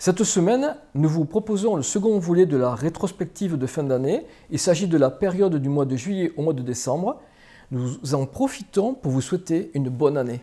Cette semaine, nous vous proposons le second volet de la rétrospective de fin d'année. Il s'agit de la période du mois de juillet au mois de décembre. Nous en profitons pour vous souhaiter une bonne année.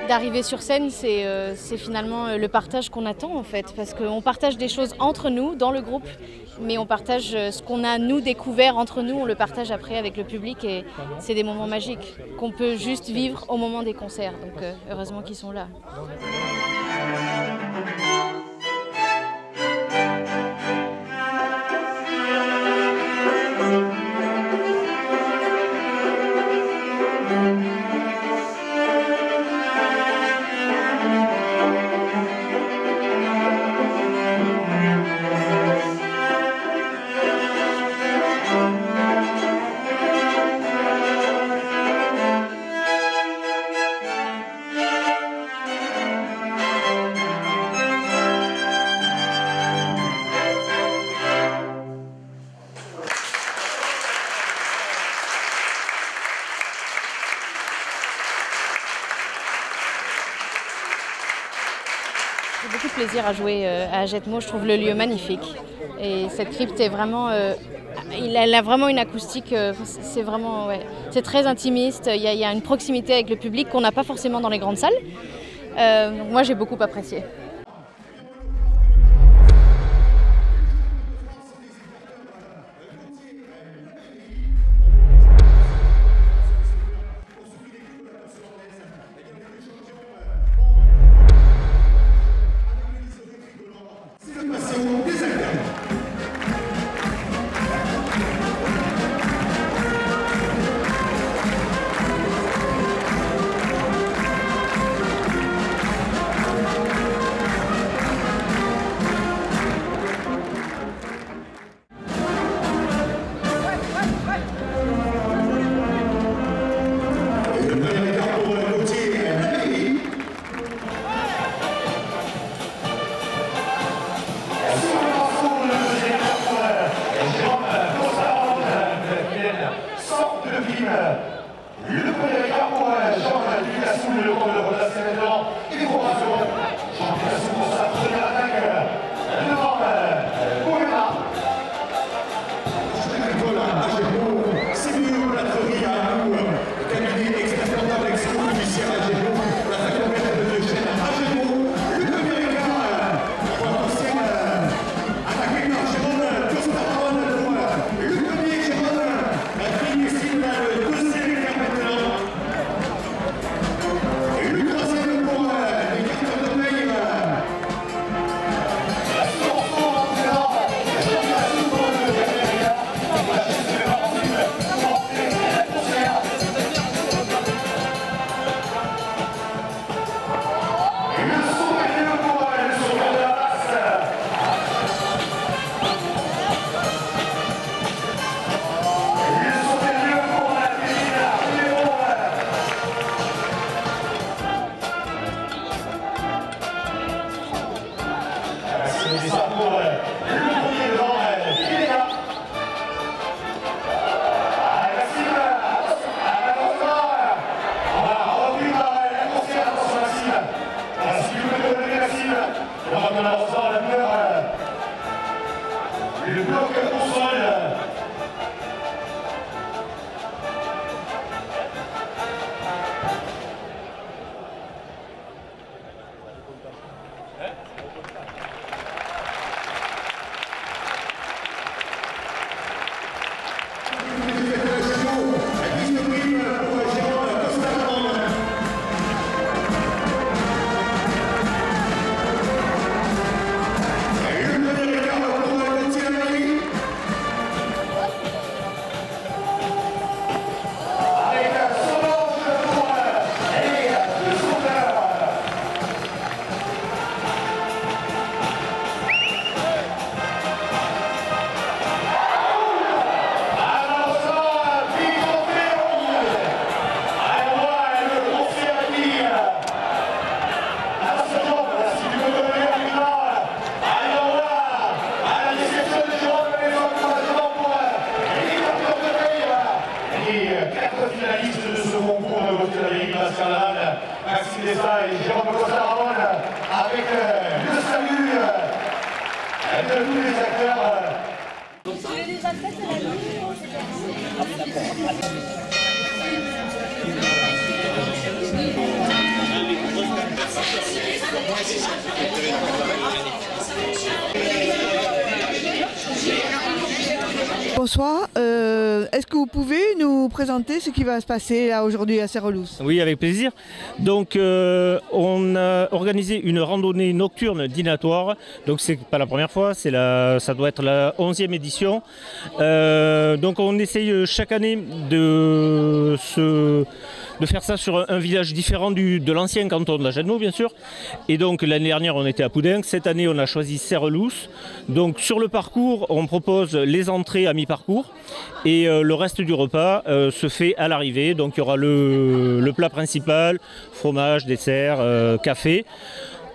D'arriver sur scène, c'est finalement le partage qu'on attend en fait, parce qu'on partage des choses entre nous, dans le groupe, mais on partage ce qu'on a nous découvert entre nous, on le partage après avec le public et c'est des moments magiques qu'on peut juste vivre au moment des concerts, donc heureusement qu'ils sont là. J'ai beaucoup de plaisir à jouer à Jetmo, je trouve le lieu magnifique. Et cette crypte est vraiment, elle a vraiment une acoustique, c'est vraiment, ouais, c'est très intimiste, il y a une proximité avec le public qu'on n'a pas forcément dans les grandes salles. Donc moi j'ai beaucoup apprécié. Avec le salut de tous les acteurs. Bonsoir, est-ce que vous pouvez nous présenter ce qui va se passer là aujourd'hui à Serrelousse? Oui, avec plaisir. Donc on a organisé une randonnée nocturne dînatoire, donc c'est pas la première fois, ça doit être la 11e édition. Donc on essaye chaque année de faire ça sur un village différent de l'ancien canton de la Genneau, bien sûr. Et donc l'année dernière on était à Poudingue, cette année on a choisi Serrelousse. Donc sur le parcours on propose les entrées à mi-parcours et le reste du repas se fait à l'arrivée. Donc il y aura le plat principal, fromage, dessert, café.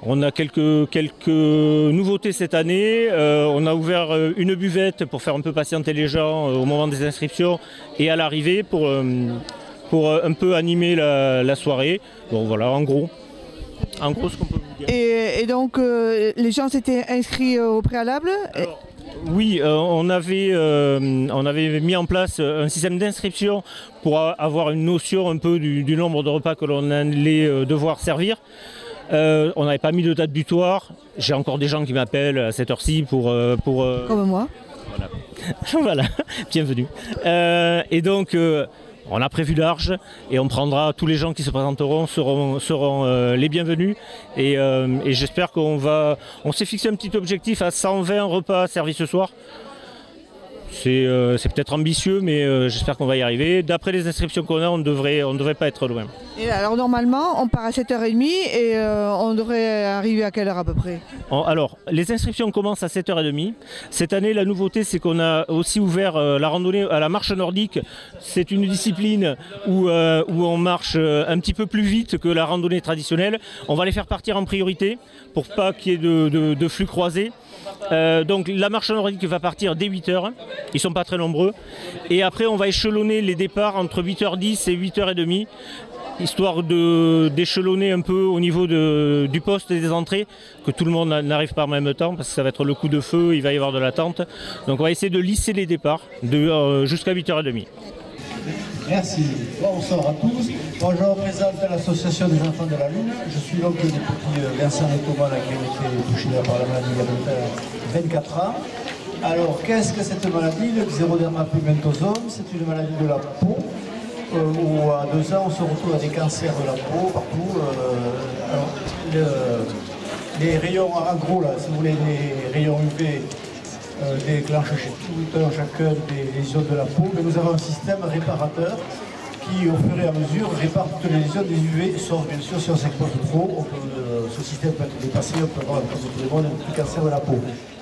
On a quelques nouveautés cette année. On a ouvert une buvette pour faire un peu patienter les gens au moment des inscriptions et à l'arrivée pour un peu animer la soirée. Bon voilà, en gros ce qu'on peut vous dire. Et donc les gens s'étaient inscrits au préalable? Alors, oui, on avait mis en place un système d'inscription pour avoir une notion un peu du nombre de repas que l'on allait devoir servir. On n'avait pas mis de date butoir. J'ai encore des gens qui m'appellent à cette heure-ci pour Comme moi. Voilà, voilà. Bienvenue. Et donc on a prévu large et on prendra tous les gens qui se présenteront seront les bienvenus et j'espère on s'est fixé un petit objectif à 120 repas servis ce soir. C'est peut-être ambitieux mais j'espère qu'on va y arriver. D'après les inscriptions qu'on a, on devrait pas être loin. Et alors normalement on part à 7h30 et on devrait arriver à quelle heure à peu près? Alors les inscriptions commencent à 7h30. Cette année la nouveauté c'est qu'on a aussi ouvert la randonnée à la marche nordique. C'est une discipline où on marche un petit peu plus vite que la randonnée traditionnelle. On va les faire partir en priorité pour pas qu'il y ait de flux croisés. Donc la marche nordique va partir dès 8h, ils sont pas très nombreux, et après on va échelonner les départs entre 8h10 et 8h30, histoire d'échelonner un peu au niveau du poste et des entrées, que tout le monde n'arrive pas en même temps, parce que ça va être le coup de feu, il va y avoir de l'attente, donc on va essayer de lisser les départs jusqu'à 8h30. Merci. Bonsoir à tous. Moi, je représente l'association des enfants de la Lune. Je suis l'oncle des petits Vincent et Thomas qui ont été touchés par la maladie il y a 24 ans. Alors, qu'est-ce que cette maladie? Le xéroderma pigmentosum, c'est une maladie de la peau où à 2 ans on se retrouve à des cancers de la peau partout. Alors, les rayons, en gros, là, si vous voulez, les rayons UV déclenche chez tout un chacun des lésions de la peau, mais nous avons un système réparateur qui, au fur et à mesure, répare toutes les lésions des UV, sauf bien sûr si on s'expose trop, ce système peut être dépassé, on peut avoir, comme tout le monde, un petit cancer de la peau.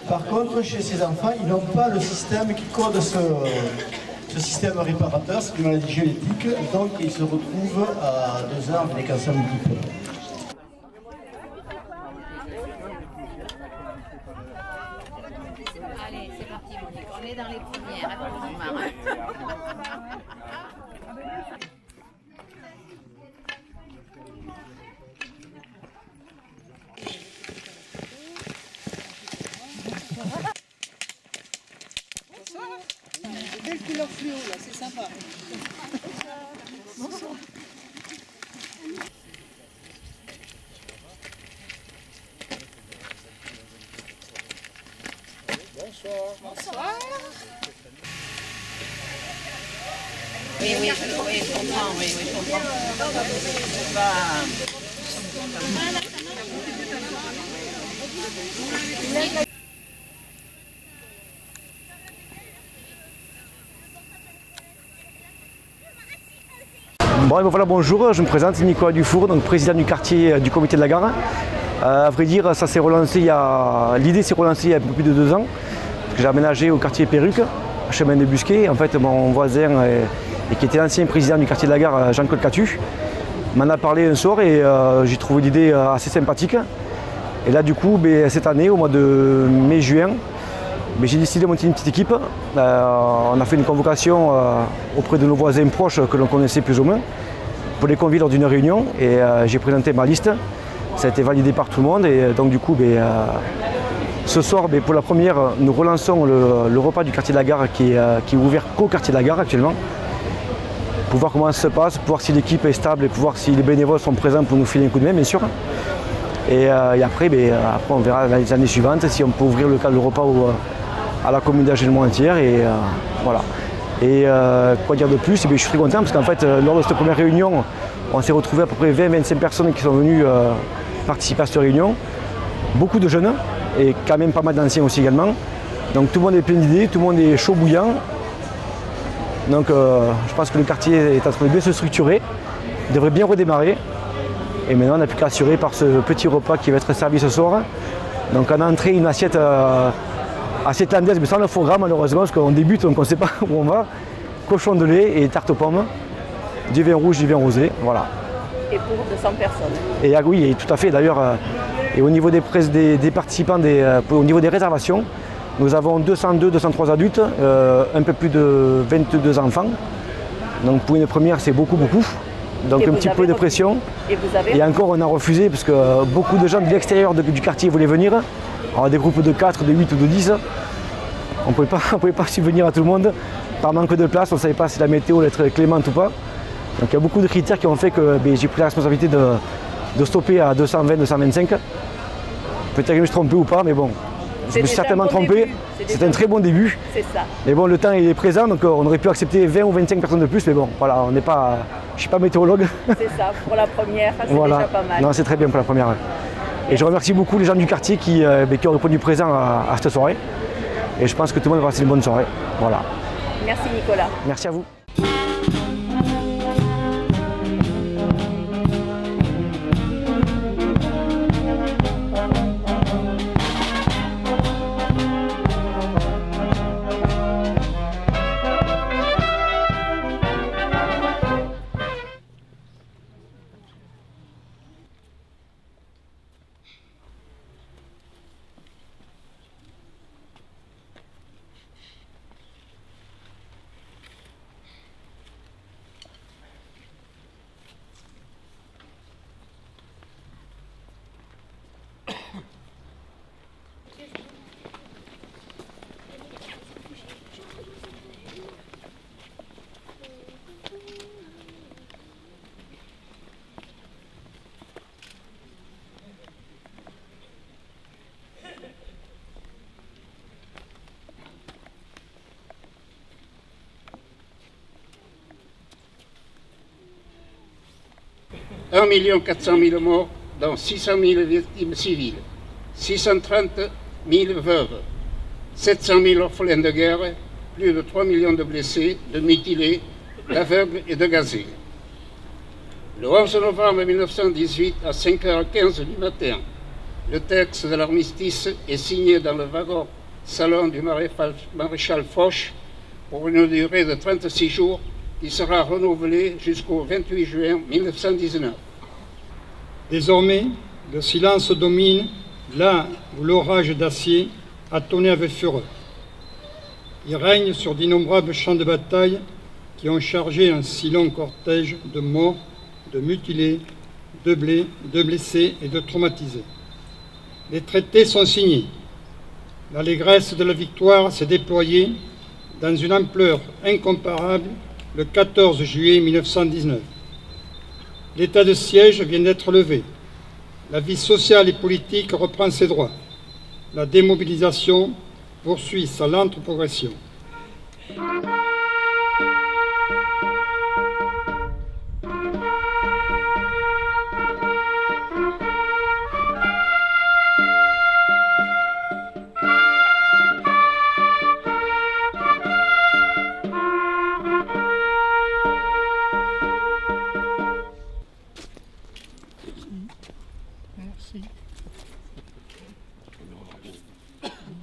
Par contre, chez ces enfants, ils n'ont pas le système qui code ce système réparateur, c'est une maladie génétique, donc ils se retrouvent à 2 ans avec des cancers multiples. Allez, c'est parti Monique, on est dans les premières, attends, Belle couleur fluo là, c'est sympa. Bonsoir. Oui, je comprends, je comprends. Bon, voilà, bonjour, je me présente, Nicolas Dufour, donc président du quartier du comité de la gare. À vrai dire, ça s'est relancé l'idée s'est relancée il y a un peu plus de 2 ans. J'ai aménagé au quartier Perruque, chemin de Busquet. En fait, mon voisin, et qui était l'ancien président du quartier de la gare, Jean-Claude Catu, m'en a parlé un soir et j'ai trouvé l'idée assez sympathique. Et là, du coup, cette année, au mois de mai-juin, j'ai décidé de monter une petite équipe. On a fait une convocation auprès de nos voisins proches que l'on connaissait plus ou moins pour les convier lors d'une réunion et j'ai présenté ma liste. Ça a été validé par tout le monde et donc du coup ce soir pour la première nous relançons le repas du quartier de la gare qui est ouvert qu'au quartier de la gare actuellement pour voir comment ça se passe, pour voir si l'équipe est stable et pour voir si les bénévoles sont présents pour nous filer un coup de main bien sûr. Et après on verra les années suivantes si on peut ouvrir le repas à la commune d'Agenmont entière et voilà. Et quoi dire de plus, je suis très content parce qu'en fait lors de cette première réunion on s'est retrouvé à peu près 20-25 personnes qui sont venues participer à cette réunion. Beaucoup de jeunes et quand même pas mal d'anciens aussi également. Donc tout le monde est plein d'idées, tout le monde est chaud bouillant. Donc je pense que le quartier est en train de bien se structurer, il devrait bien redémarrer. Et maintenant on n'a plus qu'à assurer par ce petit repas qui va être servi ce soir. Donc en entrée une assiette assez tendance, mais sans le foie gras malheureusement, parce qu'on débute donc on ne sait pas où on va. Cochon de lait et tarte aux pommes, du vin rouge, du vin rosé, voilà. Et pour 200 personnes. Et oui, et tout à fait d'ailleurs, et au niveau des participants, au niveau des réservations, nous avons 203 adultes, un peu plus de 22 enfants. Donc pour une première c'est beaucoup. Donc un petit peu de pression. Et encore on a refusé parce que beaucoup de gens de l'extérieur du quartier voulaient venir. Alors des groupes de 4, de 8 ou de 10. On ne pouvait pas subvenir à tout le monde. Par manque de place, on ne savait pas si la météo allait être clémente ou pas. Donc il y a beaucoup de critères qui ont fait que j'ai pris la responsabilité de stopper à 220, 225. Peut-être que je me suis trompé ou pas, mais bon, je me suis certainement trompé. C'est un très bon début. C'est ça. Mais bon, le temps il est présent, donc on aurait pu accepter 20 ou 25 personnes de plus, mais bon, voilà, je ne suis pas météorologue. C'est ça, pour la première, c'est voilà. Déjà pas mal. Non, c'est très bien pour la première. Et je remercie beaucoup les gens du quartier qui ont répondu présent à cette soirée. Et je pense que tout le monde va passer une bonne soirée. Voilà. Merci Nicolas. Merci à vous. « 1 400 000 morts, dont 600 000 victimes civiles, 630 000 veuves, 700 000 orphelins de guerre, plus de 3 millions de blessés, de mutilés, d'aveugles et de gazés. » Le 11 novembre 1918, à 5h15 du matin, le texte de l'armistice est signé dans le wagon salon du maréchal Foch pour une durée de 36 jours qui sera renouvelée jusqu'au 28 juin 1919. Désormais, le silence domine là où l'orage d'acier a tonné avec fureur. Il règne sur d'innombrables champs de bataille qui ont chargé un si long cortège de morts, de mutilés, de blessés et de traumatisés. Les traités sont signés. L'allégresse de la victoire s'est déployée dans une ampleur incomparable le 14 juillet 1919. L'état de siège vient d'être levé. La vie sociale et politique reprend ses droits. La démobilisation poursuit sa lente progression. Merci.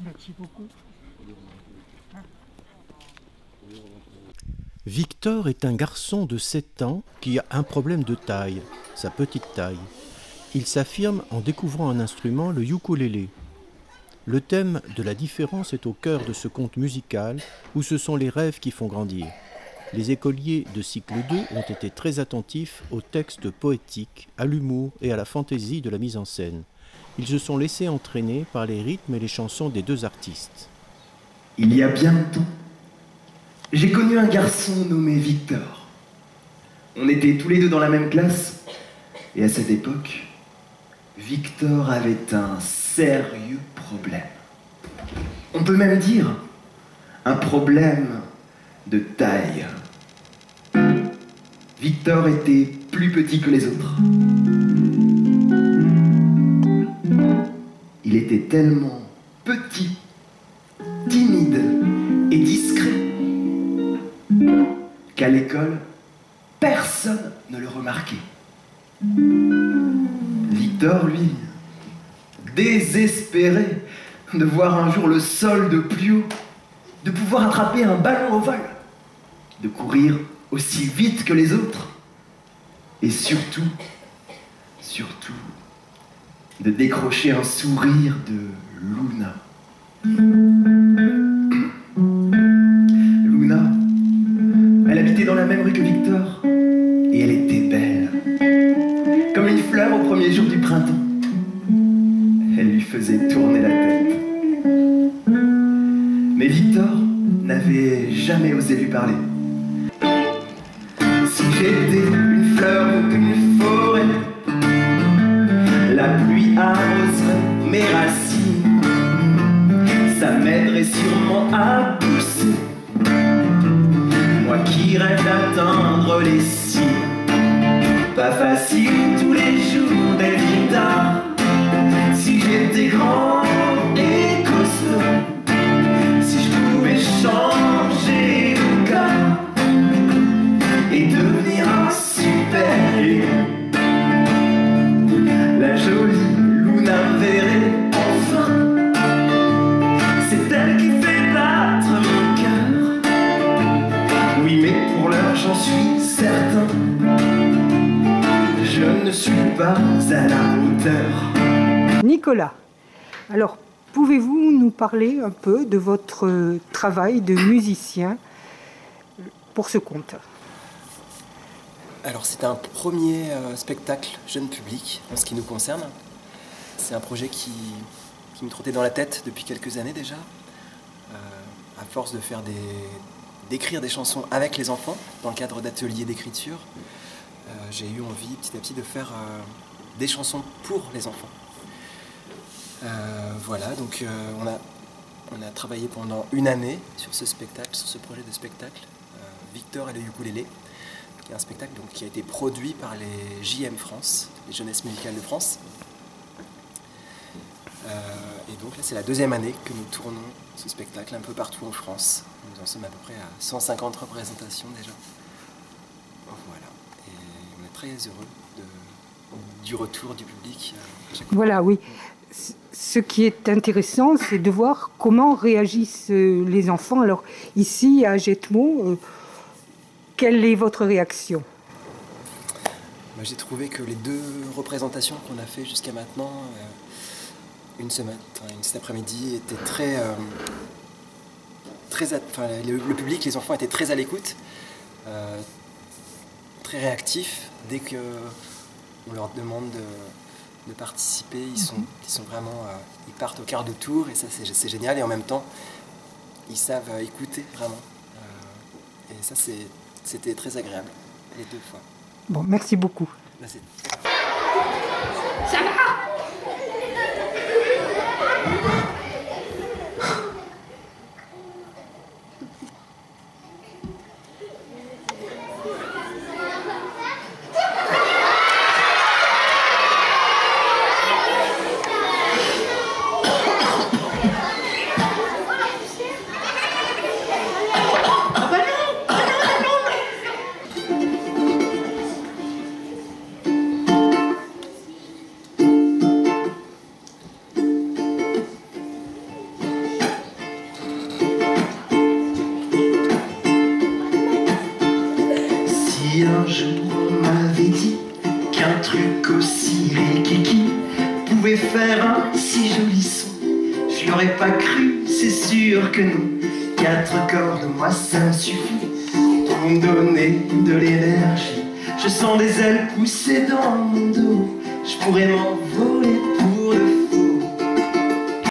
Merci beaucoup. Victor est un garçon de 7 ans qui a un problème de taille, sa petite taille. Il s'affirme en découvrant un instrument, le ukulélé. Le thème de la différence est au cœur de ce conte musical où ce sont les rêves qui font grandir. Les écoliers de cycle 2 ont été très attentifs aux textes poétiques, à l'humour et à la fantaisie de la mise en scène. Ils se sont laissés entraîner par les rythmes et les chansons des deux artistes. Il y a bien longtemps, j'ai connu un garçon nommé Victor. On était tous les deux dans la même classe, et à cette époque, Victor avait un sérieux problème. On peut même dire un problème de taille. Victor était plus petit que les autres. Il était tellement petit, timide et discret qu'à l'école, personne ne le remarquait. Victor, lui, désespéré de voir un jour le sol de plus haut, de pouvoir attraper un ballon au vol, de courir aussi vite que les autres, et surtout, de décrocher un sourire de Luna. Luna, elle habitait dans la même rue que Victor, et elle était belle, comme une fleur au premier jour du printemps. Elle lui faisait tourner la tête. Mais Victor n'avait jamais osé lui parler. Si j'étais une fleur ou une forêt, la pluie arroserait mes racines, ça m'aiderait sûrement à pousser. Moi qui rêve d'atteindre les cimes, pas facile tous les jours d'être guitare. Si j'étais grand et costaud, si je pouvais changer de cas et devenir un super héros, la jolie Luna me verrait enfin. C'est elle qui fait battre mon cœur. Oui, mais pour l'heure j'en suis certain, je ne suis pas à la hauteur. Nicolas, alors pouvez-vous nous parler un peu de votre travail de musicien pour ce conte? Alors c'est un premier spectacle jeune public en ce qui nous concerne. C'est un projet qui me trottait dans la tête depuis quelques années déjà. À force de d'écrire des chansons avec les enfants dans le cadre d'ateliers d'écriture, j'ai eu envie petit à petit de faire des chansons pour les enfants. Voilà, donc on a travaillé pendant une année sur ce spectacle, sur ce projet de spectacle, Victor et le ukulélé, qui est un spectacle donc, qui a été produit par les JM France, les Jeunesses Musicales de France. Et donc là, c'est la deuxième année que nous tournons ce spectacle un peu partout en France. Nous en sommes à peu près à 150 représentations déjà. Voilà, et on est très heureux du retour du public. Voilà, oui. Ce qui est intéressant, c'est de voir comment réagissent les enfants. Alors ici, à Jetmo, quelle est votre réaction? Moi, j'ai trouvé que les deux représentations qu'on a fait jusqu'à maintenant, une cet après-midi, étaient très... le public, les enfants étaient très à l'écoute, très réactifs. Dès qu'on leur demande de participer, ils sont vraiment... ils partent au quart de tour, et ça, c'est génial. Et en même temps, ils savent écouter, vraiment. Et ça, c'était très agréable, les deux fois. Bon, merci beaucoup. Merci. Ça va? Si un jour on m'avait dit qu'un truc aussi rikiki pouvait faire un si joli son, je l'aurais pas cru, c'est sûr que non. 4 cordes, moi ça me suffit pour me donner de l'énergie. Je sens des ailes pousser dans mon dos, je pourrais m'envoler